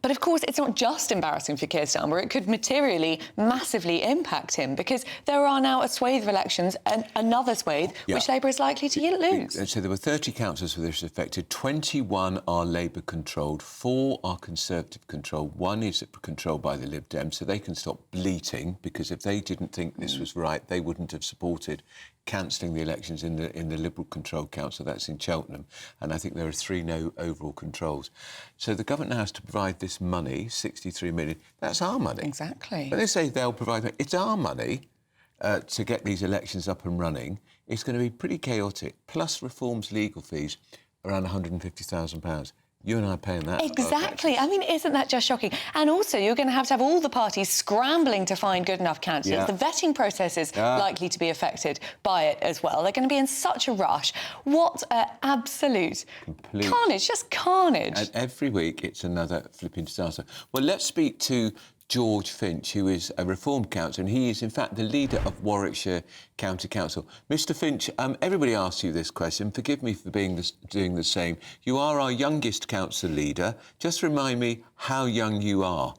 But of course, it's not just embarrassing for Keir Starmer. It could materially, massively impact him, because there are now a swathe of elections and another swathe which Labour is likely to lose. So there were 30 councils where this was affected. 21 are Labour-controlled, 4 are Conservative-controlled, 1 is controlled by the Lib Dems, so they can stop bleating, because if they didn't think this was right, they wouldn't have supported cancelling the elections in the Liberal-controlled council. That's in Cheltenham, and I think there are 3 no overall controls. So the government now has to provide this money, 63 million. That's our money. Exactly. But they say they'll provide... It's our money to get these elections up and running. It's going to be pretty chaotic. Plus reforms legal fees, around £150,000. You and I are paying that. Exactly. I mean, isn't that just shocking? And also, you're going to have all the parties scrambling to find good enough candidates. The vetting process is likely to be affected by it as well. They're going to be in such a rush. What absolute carnage, just carnage. And every week, it's another flipping disaster. Well, let's speak to George Finch, who is a reformed councillor, and he is, in fact, the leader of Warwickshire County Council. Mr Finch, everybody asks you this question. Forgive me for doing the same. You are our youngest council leader. Just remind me how young you are.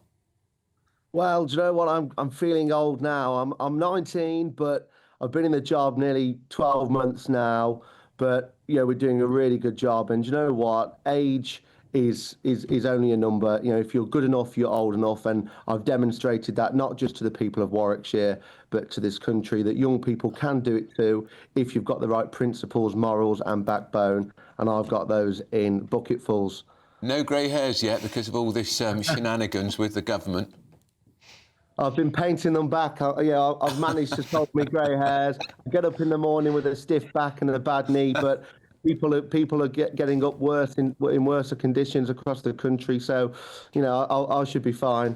Well, do you know what? I'm feeling old now. I'm 19, but I've been in the job nearly 12 months now. But, we're doing a really good job. And do you know what? Age is only a number. If you're good enough, you're old enough, and I've demonstrated that not just to the people of Warwickshire, but to this country, that young people can do it too if you've got the right principles, morals and backbone, and I've got those in bucketfuls. No grey hairs yet because of all this shenanigans with the government? I've been painting them back. I've managed to solve my grey hairs. I get up in the morning with a stiff back and a bad knee, but people are getting up worse in worse conditions across the country. So, I should be fine.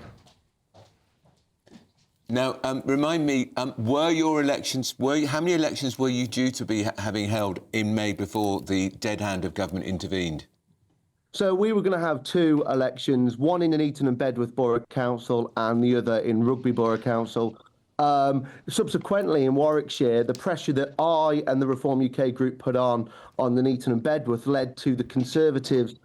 Now, remind me, were your elections? How many elections were you due to be having held in May before the dead hand of government intervened? So we were going to have 2 elections, one in Nuneaton and Bedworth Borough Council and the other in Rugby Borough Council. Subsequently, in Warwickshire, the pressure that I and the Reform UK group put on Nuneaton and Bedworth led to the Conservatives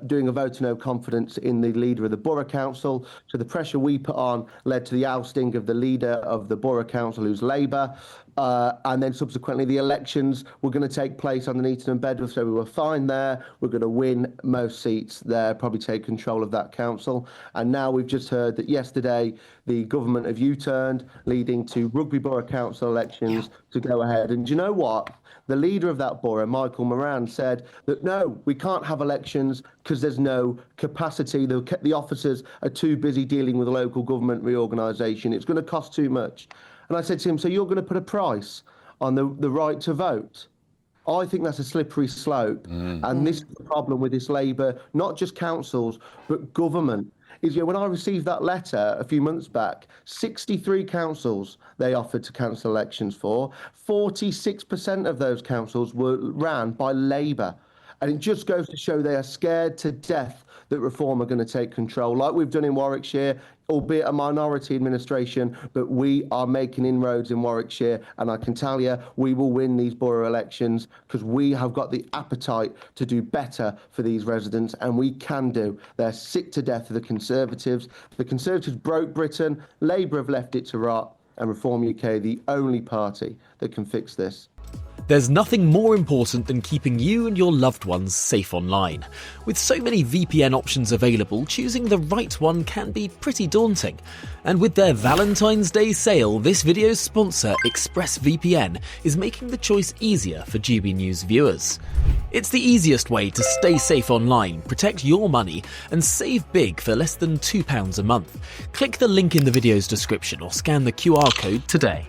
doing a vote of no confidence in the leader of the Borough Council. So the pressure we put on led to the ousting of the leader of the Borough Council, who's Labour. And then subsequently the elections were going to take place on Nuneaton and Bedworth, so we were fine there. We're going to win most seats there, probably take control of that council. And now we've just heard that yesterday the government have U-turned, leading to Rugby Borough Council elections to go ahead. And do you know what? The leader of that borough, Michael Moran, said that no, we can't have elections because there's no capacity. The officers are too busy dealing with local government reorganisation. It's going to cost too much. And I said to him, so you're going to put a price on the right to vote? I think that's a slippery slope. And this is the problem with this Labour, not just councils, but government. Is when I received that letter a few months back, 63 councils they offered to cancel elections for. 46% of those councils were ran by Labour. And it just goes to show they are scared to death that Reform are going to take control, like we've done in Warwickshire, albeit a minority administration, but we are making inroads in Warwickshire, and I can tell you, we will win these borough elections because we have got the appetite to do better for these residents, and we can do. They're sick to death of the Conservatives. The Conservatives broke Britain, Labour have left it to rot, and Reform UK, the only party that can fix this. There's nothing more important than keeping you and your loved ones safe online. With so many VPN options available, choosing the right one can be pretty daunting. And with their Valentine's Day sale, this video's sponsor, ExpressVPN, is making the choice easier for GBNews viewers. It's the easiest way to stay safe online, protect your money, and save big for less than £2 a month. Click the link in the video's description or scan the QR code today.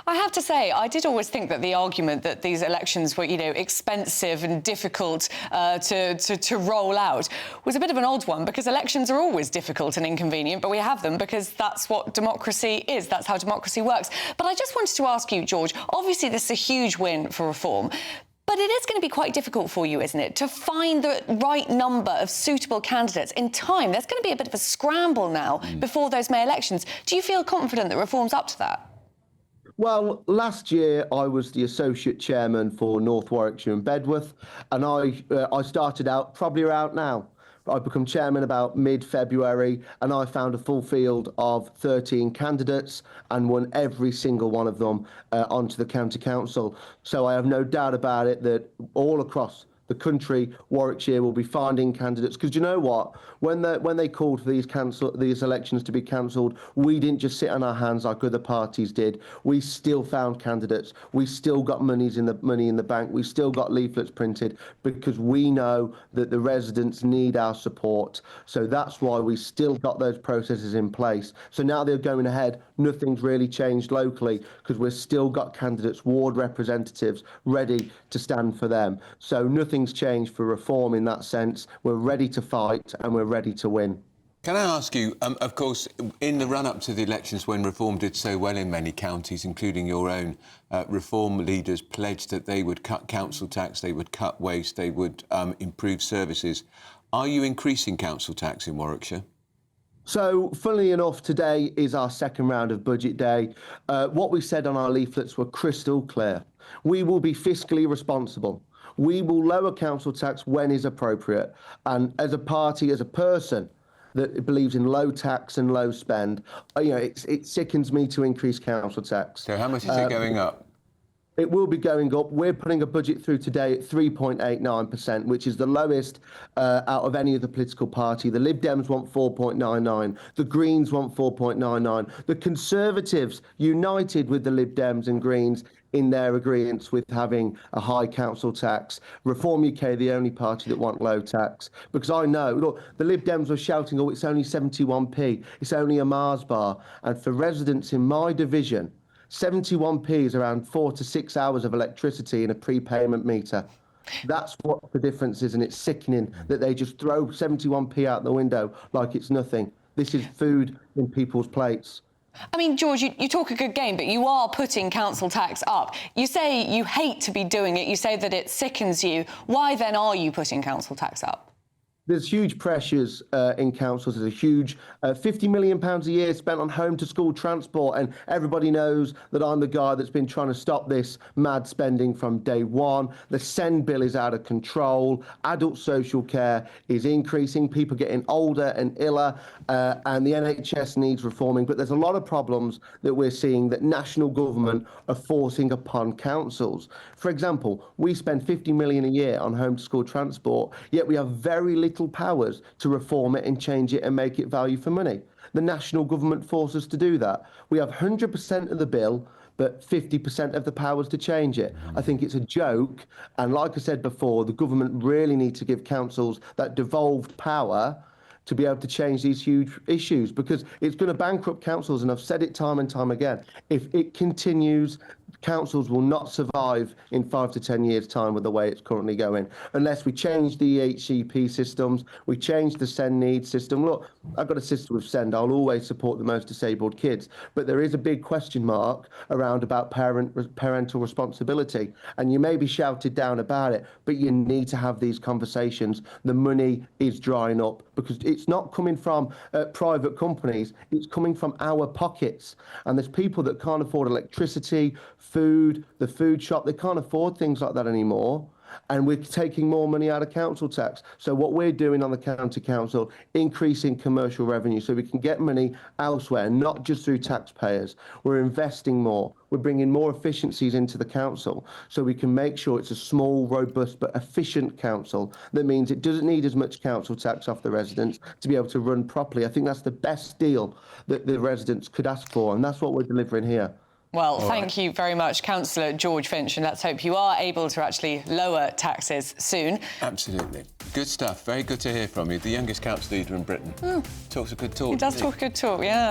I have to say, I did always think that the argument that these elections were, expensive and difficult to roll out was a bit of an odd one, because elections are always difficult and inconvenient, but we have them because that's what democracy is. That's how democracy works. But I just wanted to ask you, George, obviously this is a huge win for Reform, but it is going to be quite difficult for you, isn't it, to find the right number of suitable candidates in time? There's going to be a bit of a scramble now before those May elections. Do you feel confident that Reform's up to that? Well, last year I was the associate chairman for North Warwickshire and Bedworth, and I started out probably around now. I become chairman about mid-February, and I found a full field of 13 candidates and won every single one of them onto the county council. So I have no doubt about it that all across the country, Warwickshire will be finding candidates. Because you know what? When they called for these elections to be cancelled, we didn't just sit on our hands like other parties did. We still found candidates. We still got money in the bank. We still got leaflets printed because we know that the residents need our support. So that's why we still got those processes in place. So now they're going ahead. Nothing's really changed locally because we've still got candidates, ward representatives ready to stand for them. So nothing's changed for reform in that sense. We're ready to fight and we're ready to win. Can I ask you, of course, in the run-up to the elections when reform did so well in many counties, including your own, reform leaders pledged that they would cut council tax, they would cut waste, they would improve services. Are you increasing council tax in Warwickshire? So, funnily enough, today is our second round of budget day. What we said on our leaflets were crystal clear. We will be fiscally responsible. We will lower council tax when is appropriate. And as a party, as a person that believes in low tax and low spend, it sickens me to increase council tax. So how much is it going up? It will be going up. We're putting a budget through today at 3.89%, which is the lowest out of any other political party. The Lib Dems want 4.99. The Greens want 4.99. The Conservatives united with the Lib Dems and Greens in their agreements with having a high council tax. Reform UK, the only party that want low tax. Because I know, look, the Lib Dems were shouting, oh, it's only 71p. It's only a Mars bar. And for residents in my division, 71p is around 4 to 6 hours of electricity in a prepayment meter. That's what the difference is, and it's sickening that they just throw 71p out the window like it's nothing. This is food in people's plates. I mean, George, you talk a good game, but you are putting council tax up. You say you hate to be doing it. You say that it sickens you. Why then are you putting council tax up? There's huge pressures in councils. There's a huge £50 million a year spent on home-to-school transport, and everybody knows that I'm the guy that's been trying to stop this mad spending from day one. The SEND bill is out of control. Adult social care is increasing. People getting older and iller, and the NHS needs reforming. But there's a lot of problems that we're seeing that national government are forcing upon councils. For example, we spend £50 million a year on home-to-school transport, yet we have very little powers to reform it and change it and make it value for money. The national government forces us to do that. We have 100% of the bill, but 50% of the powers to change it. I think it's a joke. And like I said before, the government really needs to give councils that devolved power to be able to change these huge issues, because it's going to bankrupt councils. And I've said it time and time again. If it continues, councils will not survive in 5 to 10 years' time with the way it's currently going, unless we change the EHCP systems, we change the SEND needs system. Look, I've got a sister with SEND. I'll always support the most disabled kids, but there is a big question mark around about parental responsibility, and you may be shouted down about it, but you need to have these conversations. The money is drying up because it's not coming from private companies, it's coming from our pockets. And there's people that can't afford electricity, food, the food shop, they can't afford things like that anymore. And we're taking more money out of council tax. So what we're doing on the county council, increasing commercial revenue so we can get money elsewhere, not just through taxpayers. We're investing more. We're bringing more efficiencies into the council so we can make sure it's a small, robust but efficient council. That means it doesn't need as much council tax off the residents to be able to run properly. I think that's the best deal that the residents could ask for, and that's what we're delivering here. Well, thank you very much, Councillor George Finch, and let's hope you are able to actually lower taxes soon. Absolutely. Good stuff. Very good to hear from you. The youngest council leader in Britain. Talks a good talk. He does talk a good talk, yeah.